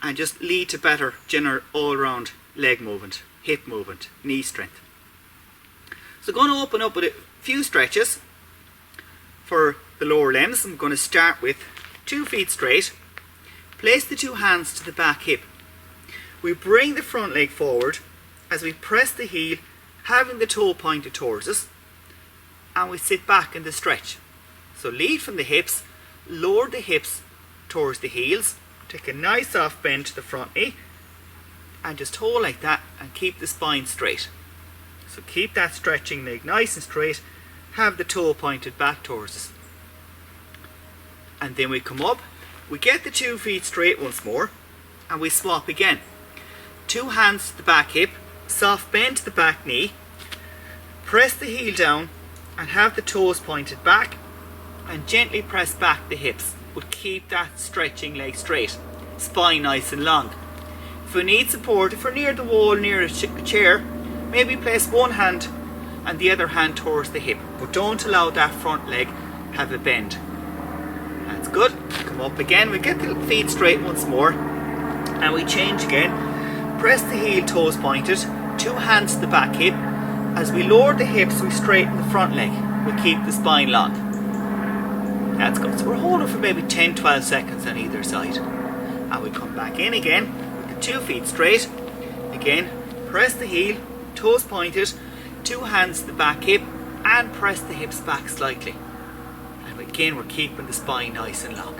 and just lead to better general all-round leg movement, hip movement, knee strength. So going to open up with a few stretches for the lower limbs. I'm going to start with 2 feet straight. Place the 2 hands to the back hip. We bring the front leg forward as we press the heel, having the toe pointed towards us, and we sit back in the stretch. So lead from the hips, lower the hips towards the heels, take a nice soft bend to the front knee, and just hold like that and keep the spine straight. So keep that stretching leg nice and straight, have the toe pointed back towards us. And then we come up, we get the 2 feet straight once more, and we swap again. 2 hands to the back hip, soft bend to the back knee, press the heel down and have the toes pointed back, and gently press back the hips, but keep that stretching leg straight, spine nice and long. If we need support, if we're near the wall, near a chair, maybe place one hand and the other hand towards the hip, but don't allow that front leg have a bend. That's good. Come up again, we get the feet straight once more, and we change again. Press the heel, toes pointed, 2 hands to the back hip. As we lower the hips, we straighten the front leg. We keep the spine long. That's good. So we're holding for maybe 10-12 seconds on either side. And we come back in again with the 2 feet straight. Again, press the heel, toes pointed, 2 hands to the back hip, and press the hips back slightly. And again, we're keeping the spine nice and long.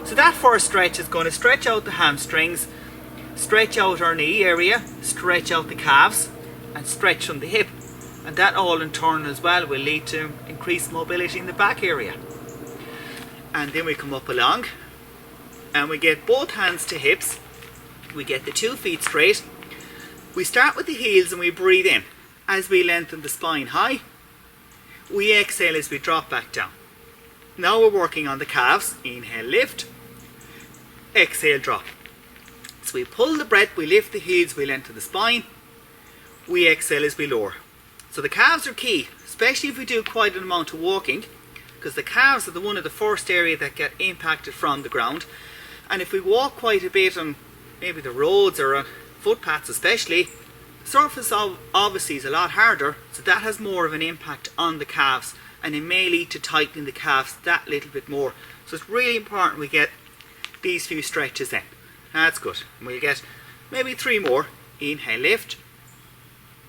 So that first stretch is going to stretch out the hamstrings, stretch out our knee area, stretch out the calves, and stretch from the hip. And that all in turn as well will lead to increased mobility in the back area. And then we come up along and we get both hands to hips. We get the 2 feet straight. We start with the heels and we breathe in as we lengthen the spine high. We exhale as we drop back down. Now we're working on the calves. Inhale, lift. Exhale, drop. So we pull the breath, we lift the heels, we lengthen the spine. We exhale as we lower. So the calves are key, especially if we do quite an amount of walking, because the calves are one of the first area that get impacted from the ground. And if we walk quite a bit on maybe the roads or on footpaths especially, surface obviously is a lot harder, so that has more of an impact on the calves, and it may lead to tightening the calves that little bit more. So it's really important we get these few stretches in. That's good. And we'll get maybe 3 more. Inhale, lift.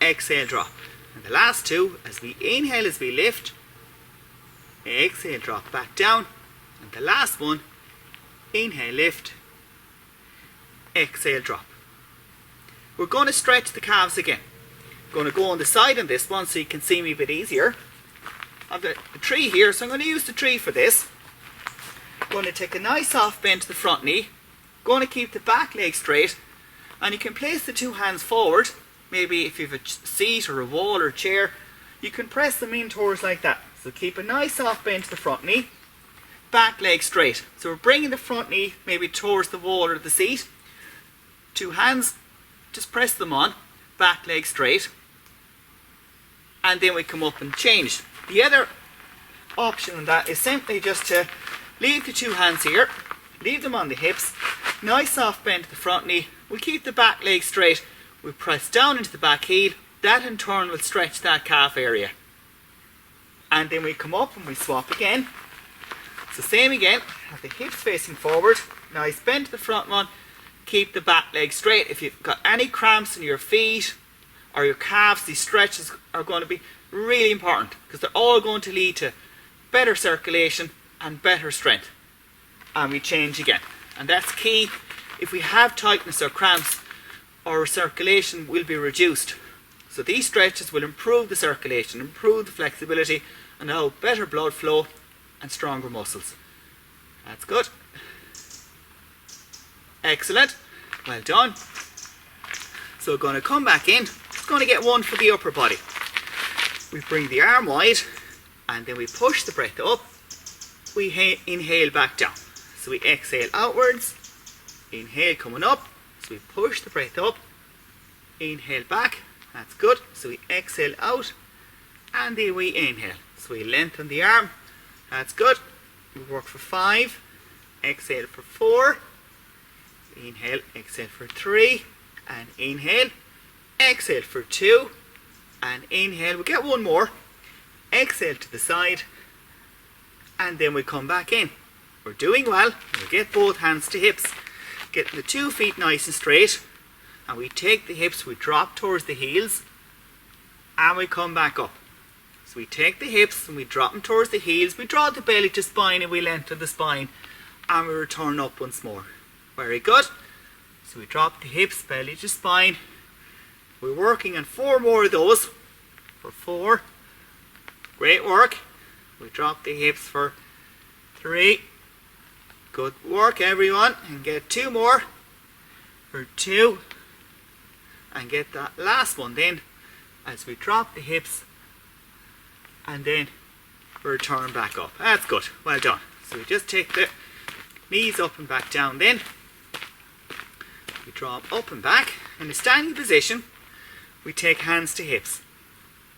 Exhale, drop. And the last 2, as we inhale as we lift, exhale, drop back down. And the last one, inhale, lift, exhale, drop. We're going to stretch the calves again. I'm going to go on the side on this one so you can see me a bit easier. I've got the tree here, so I'm going to use the tree for this. I'm going to take a nice soft bend to the front knee. Going to keep the back leg straight, and you can place the 2 hands forward. Maybe if you have a seat or a wall or a chair, you can press them in towards like that. So keep a nice soft bend to the front knee, back leg straight. So we're bringing the front knee maybe towards the wall or the seat. 2 hands, just press them on, back leg straight, and then we come up and change. The other option on that is simply just to leave the 2 hands here, leave them on the hips, nice soft bend to the front knee. We keep the back leg straight. We press down into the back heel. That in turn will stretch that calf area. And then we come up and we swap again. So same again, have the hips facing forward, nice bend to the front one, keep the back leg straight. If you've got any cramps in your feet or your calves, these stretches are going to be really important because they're all going to lead to better circulation and better strength. And we change again. And that's key. If we have tightness or cramps, our circulation will be reduced. So these stretches will improve the circulation, improve the flexibility, and allow better blood flow and stronger muscles. That's good. Excellent. Well done. So we're going to come back in. It's going to get one for the upper body. We bring the arm wide and then we push the breath up. We inhale back down. So we exhale outwards. Inhale coming up. So we push the breath up. Inhale back. That's good. So we exhale out. And then we inhale. So we lengthen the arm. That's good. We work for 5. Exhale for 4. Inhale, exhale for 3, and inhale, exhale for 2, and inhale. We get one more, exhale to the side, and then we come back in. We're doing well. We get both hands to hips, getting the 2 feet nice and straight, and we take the hips, we drop towards the heels, and we come back up. So we take the hips and we drop them towards the heels, we draw the belly to spine and we lengthen the spine, and we return up once more. Very good. So we drop the hips, belly to spine. We're working on 4 more of those for 4. Great work. We drop the hips for 3. Good work everyone. And get 2 more for 2. And get that last one then as we drop the hips and then return back up. That's good. Well done. So we just take the knees up and back down then. We drop up and back. In a standing position, we take hands to hips.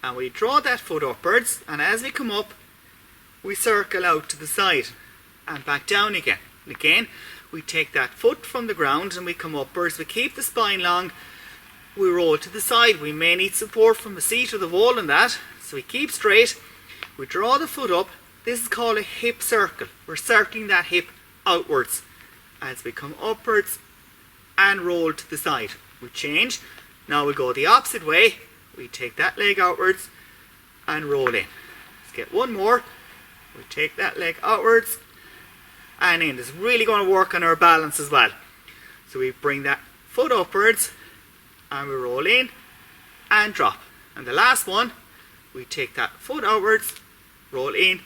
And we draw that foot upwards, and as we come up, we circle out to the side and back down again. And again, we take that foot from the ground and we come upwards. We keep the spine long. We roll to the side. We may need support from the seat or the wall in that. So we keep straight. We draw the foot up. This is called a hip circle. We're circling that hip outwards as we come upwards and roll to the side. We change. Now we go the opposite way. We take that leg outwards and roll in. Let's get one more. We take that leg outwards and in. This is really going to work on our balance as well. So we bring that foot upwards and we roll in and drop. And the last one, we take that foot outwards, roll in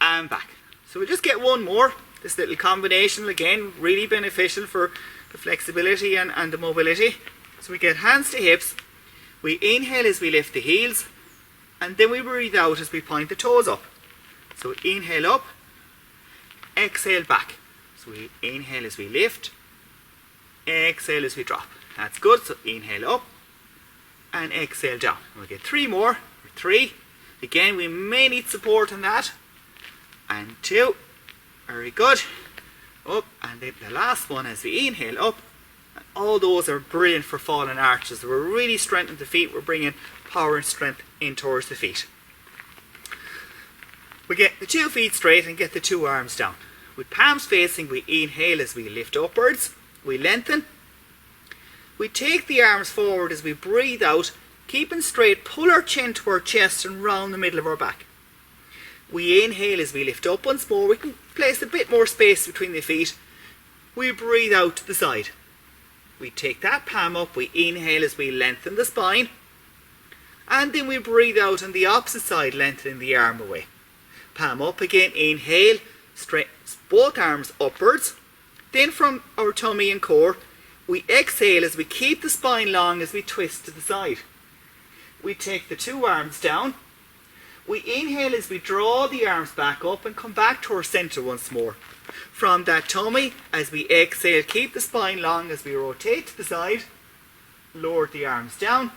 and back. So we'll just get one more. This little combination, again, really beneficial for the flexibility and the mobility. So we get hands to hips. We inhale as we lift the heels, and then we breathe out as we point the toes up. So we inhale up, exhale back. So we inhale as we lift, exhale as we drop. That's good. So inhale up and exhale down. We'll get 3 more. 3. Again, we may need support on that. And 2. Very good. Up, and then the last one as we inhale up. And all those are brilliant for fallen arches. We're really strengthening the feet. We're bringing power and strength in towards the feet. We get the 2 feet straight and get the 2 arms down. With palms facing, we inhale as we lift upwards. We lengthen. We take the arms forward as we breathe out. Keeping straight, pull our chin to our chest and round the middle of our back. We inhale as we lift up once more. We can place a bit more space between the feet. We breathe out to the side. We take that palm up. We inhale as we lengthen the spine. And then we breathe out on the opposite side, lengthening the arm away. Palm up again. Inhale, straight, both arms upwards. Then from our tummy and core, we exhale as we keep the spine long as we twist to the side. We take the 2 arms down. We inhale as we draw the arms back up and come back to our centre once more. From that tummy, as we exhale, keep the spine long as we rotate to the side. Lower the arms down.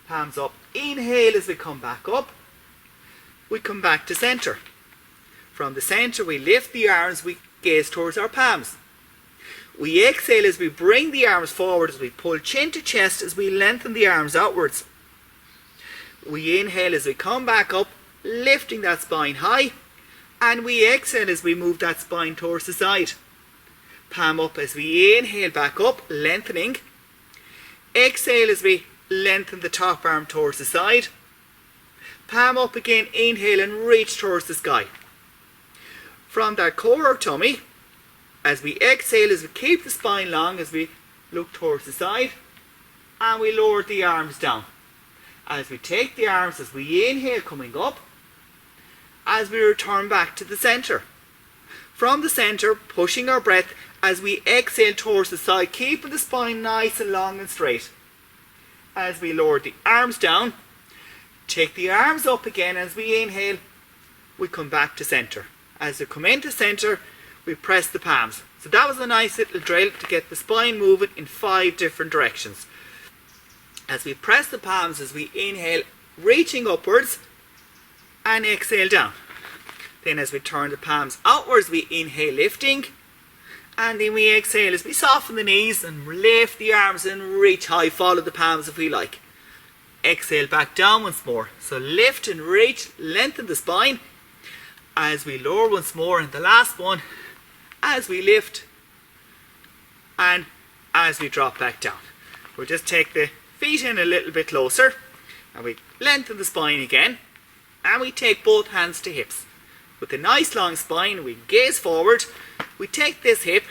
Palms up. Inhale as we come back up. We come back to centre. From the centre, we lift the arms, we gaze towards our palms. We exhale as we bring the arms forward, as we pull chin to chest, as we lengthen the arms outwards. We inhale as we come back up, lifting that spine high, and we exhale as we move that spine towards the side. Palm up as we inhale back up, lengthening. Exhale as we lengthen the top arm towards the side. Palm up again, inhale and reach towards the sky. From that core or tummy, as we exhale as we keep the spine long as we look towards the side, and we lower the arms down. As we take the arms, as we inhale coming up, as we return back to the centre. From the centre, pushing our breath as we exhale towards the side, keeping the spine nice and long and straight. As we lower the arms down, take the arms up again. As we inhale, we come back to centre. As we come into centre, we press the palms. So that was a nice little drill to get the spine moving in 5 different directions. As we press the palms, as we inhale, reaching upwards, and exhale down. Then as we turn the palms outwards, we inhale lifting, And then we exhale as we soften the knees and lift the arms and reach high. Follow the palms if we like. Exhale back down once more. So lift and reach, lengthen the spine. As we lower once more, and the last one, as we lift and as we drop back down. We'll just take the feet in a little bit closer and we lengthen the spine again, and we take both hands to hips. With a nice long spine, we gaze forward, we take this hip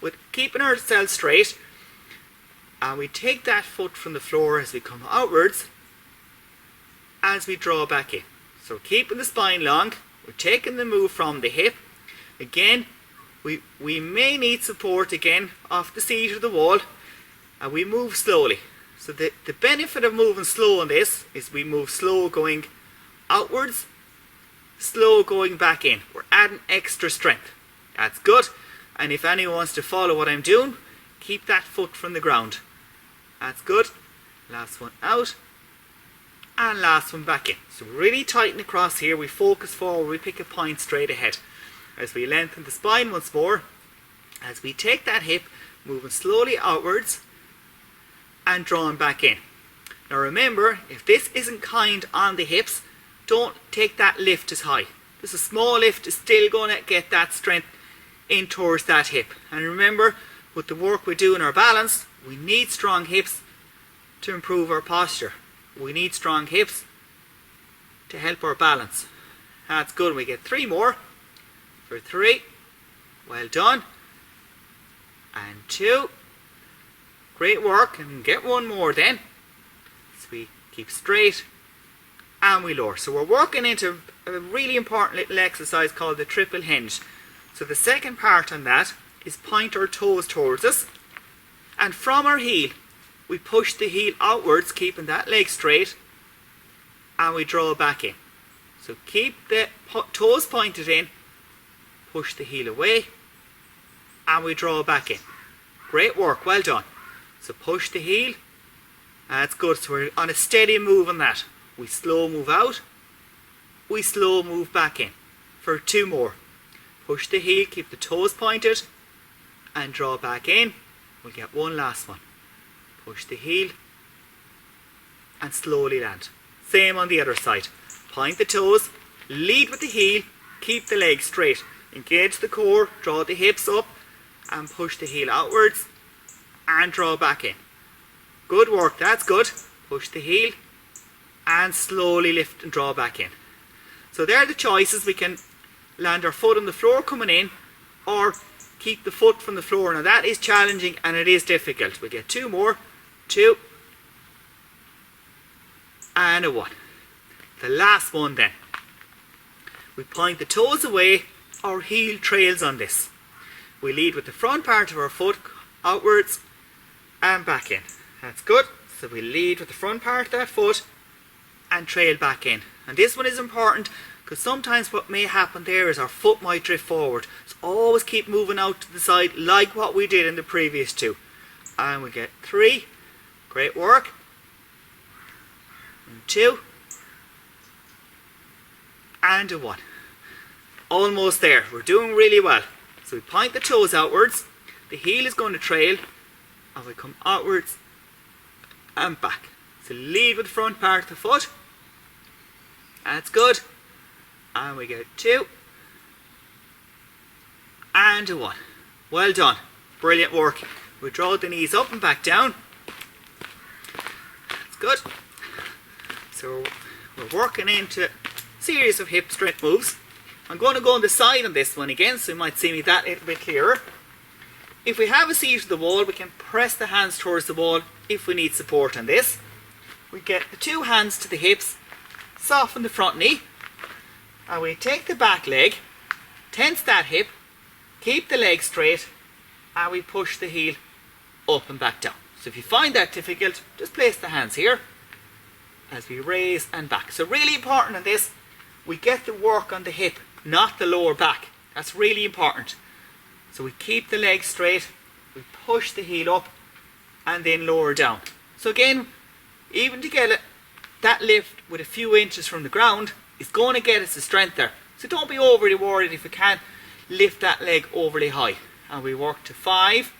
with keeping ourselves straight, and we take that foot from the floor as we come outwards, as we draw back in. So keeping the spine long, we're taking the move from the hip. Again, we may need support again off the seat or the wall, and we move slowly. So the benefit of moving slow on this is we move slow going outwards, slow going back in. We're adding extra strength. That's good. And if anyone wants to follow what I'm doing, keep that foot from the ground. That's good. Last one out. And last one back in. So really tighten across here. We focus forward. We pick a point straight ahead. As we lengthen the spine once more. As we take that hip, moving slowly outwards and drawing back in. Now remember, if this isn't kind on the hips, don't take that lift as high. Just a small lift is still going to get that strength in towards that hip. And remember, with the work we do in our balance, we need strong hips to improve our posture. We need strong hips to help our balance. That's good. We get 3 more. For 3. Well done. And 2. Great work. And get 1 more then. So we keep straight and we lower. So we're working into a really important little exercise called the triple hinge. So the second part on that is point our toes towards us, and from our heel we push the heel outwards, keeping that leg straight, and we draw back in. So keep the toes pointed in, push the heel away, and we draw back in. Great work, well done. So push the heel. That's good. So we're on a steady move on that. We slow move out, we slow move back in. For 2 more. Push the heel, keep the toes pointed, and draw back in. We'll get 1 last one. Push the heel and slowly land. Same on the other side. Point the toes, lead with the heel, keep the legs straight. Engage the core, draw the hips up, and push the heel outwards, and draw back in. Good work, that's good. Push the heel, and slowly lift and draw back in. So there are the choices. We can land our foot on the floor coming in, or keep the foot from the floor. Now that is challenging and it is difficult. We get 2 more. 2 and a 1. The last one then. We point the toes away, our heel trails on this. We lead with the front part of our foot outwards and back in. That's good. So we lead with the front part of that foot and trail back in. And this one is important because sometimes what may happen there is our foot might drift forward. So always keep moving out to the side like what we did in the previous 2. And we get 3. Great work. And 2. And a 1. Almost there. We're doing really well. So we point the toes outwards. The heel is going to trail. And we come outwards and back. So lead with the front part of the foot. That's good. And we get 2. And a 1. Well done. Brilliant work. We draw the knees up and back down. That's good. So we're working into a series of hip strength moves. I'm going to go on the side on this one again, so you might see me that a little bit clearer. If we have a seat to the wall, we can press the hands towards the wall if we need support on this. We get the 2 hands to the hips, soften the front knee, and we take the back leg, tense that hip, keep the leg straight, and we push the heel up and back down. So if you find that difficult, just place the hands here as we raise and back. So really important in this, we get the work on the hip, not the lower back. That's really important. So we keep the leg straight, we push the heel up and then lower down. So again, even to get it, that lift with a few inches from the ground is going to get us the strength there. So don't be overly worried if you can't lift that leg overly high. and we work to 5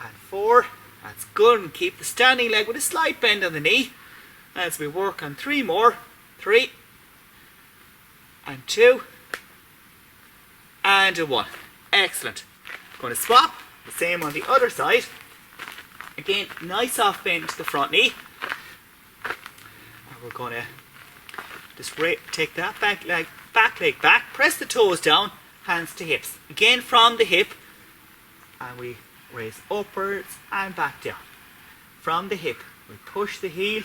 and 4. That's good, and keep the standing leg with a slight bend on the knee as we work on 3 more. 3 and 2 and a 1. Excellent. Going to swap, the same on the other side. Again, nice soft bend to the front knee. And we're going to just take that back leg back, press the toes down, hands to hips. Again from the hip, and we raise upwards and back down. From the hip, we push the heel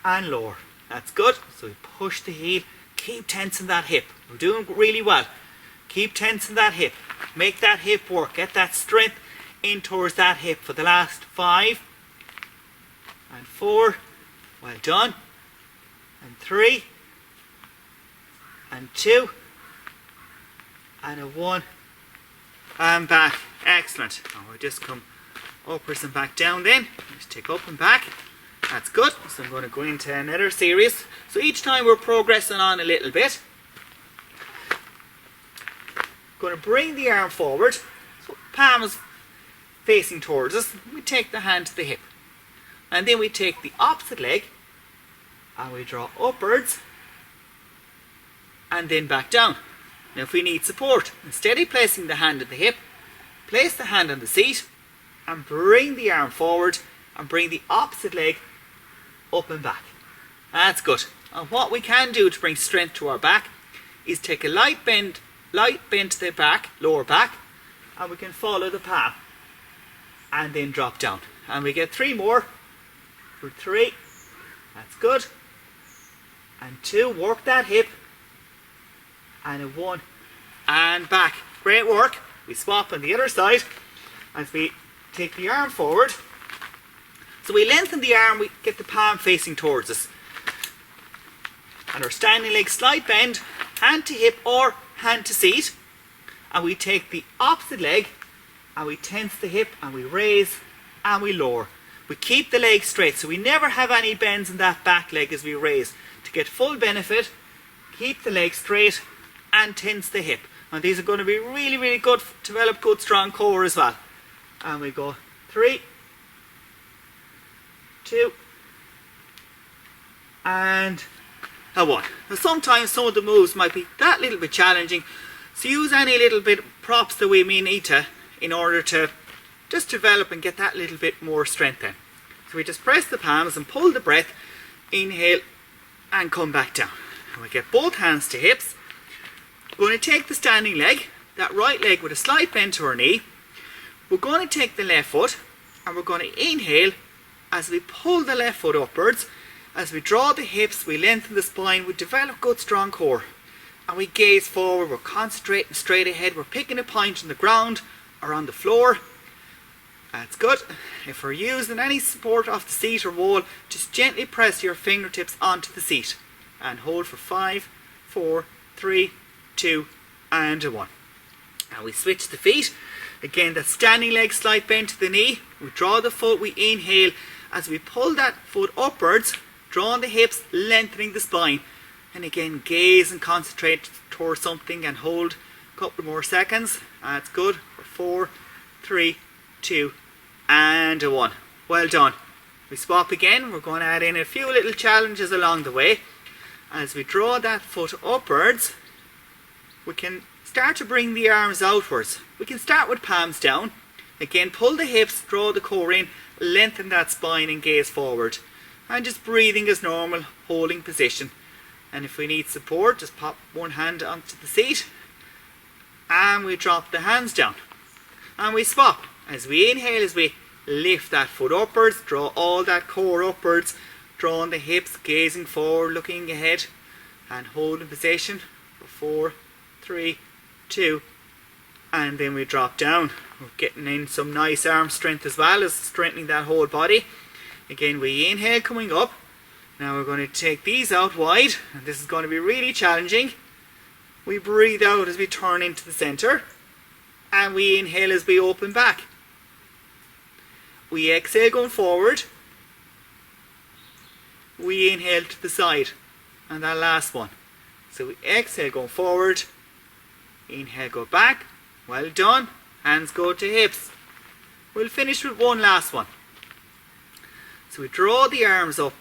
and lower. That's good. So we push the heel, keep tensing that hip. We're doing really well. Keep tensing that hip. Make that hip work. Get that strength in towards that hip for the last 5 and 4. Well done. And 3 and 2 and a 1 and back. Excellent. Now we'll just come upwards and back down then. Just take up and back. That's good. So I'm going to go into another series. So each time we're progressing on a little bit. Going to bring the arm forward. So palm is facing towards us. We take the hand to the hip. And then we take the opposite leg and we draw upwards and then back down. Now if we need support, instead of placing the hand at the hip, place the hand on the seat and bring the arm forward and bring the opposite leg up and back. That's good. And what we can do to bring strength to our back is take a light bend to the back, lower back, and we can follow the palm and then drop down. And we get 3 more. For 3, that's good. And 2, work that hip. And a 1 and back. Great work. We swap on the other side as we take the arm forward. So we lengthen the arm, we get the palm facing towards us. And our standing leg slight bend, hand to hip or hand to seat. And we take the opposite leg and we tense the hip and we raise and we lower. We keep the leg straight, so we never have any bends in that back leg as we raise. To get full benefit, keep the leg straight and tense the hip. And these are going to be really, really good to develop good strong core as well. And we go 3, 2 and a 1. Now sometimes some of the moves might be that little bit challenging, so use any little bit of props that we may need to in order to just develop and get that little bit more strength in. So we just press the palms and pull the breath, inhale and come back down. And we get both hands to hips. We're going to take the standing leg, that right leg with a slight bend to our knee. We're going to take the left foot and we're going to inhale as we pull the left foot upwards. As we draw the hips, we lengthen the spine, we develop good strong core. And we gaze forward, we're concentrating straight ahead, we're picking a point on the ground or on the floor. That's good. If we're using any support off the seat or wall, just gently press your fingertips onto the seat. And hold for 5, 4, 3, 2 and a 1. Now we switch the feet. Again, that standing leg slight bend to the knee. We draw the foot, we inhale. As we pull that foot upwards, drawing the hips, lengthening the spine. And again, gaze and concentrate towards something and hold a couple more seconds. That's good. For 4, 3, 2 and a 1. Well done. We swap again. We're going to add in a few little challenges along the way. As we draw that foot upwards, we can start to bring the arms outwards. We can start with palms down. Again, pull the hips, draw the core in, lengthen that spine and gaze forward. And just breathing as normal, holding position. And if we need support, just pop one hand onto the seat. And we drop the hands down. And we swap. As we inhale, as we lift that foot upwards, draw all that core upwards, drawing the hips, gazing forward, looking ahead, and holding position for 4, 3, 2, and then we drop down. We're getting in some nice arm strength as well as strengthening that whole body. Again, we inhale coming up. Now we're going to take these out wide, and this is going to be really challenging. We breathe out as we turn into the center, and we inhale as we open back. We exhale going forward. We inhale to the side, and that last one. So we exhale going forward, inhale go back. Well done. Hands go to hips. We'll finish with one last one. So we draw the arms up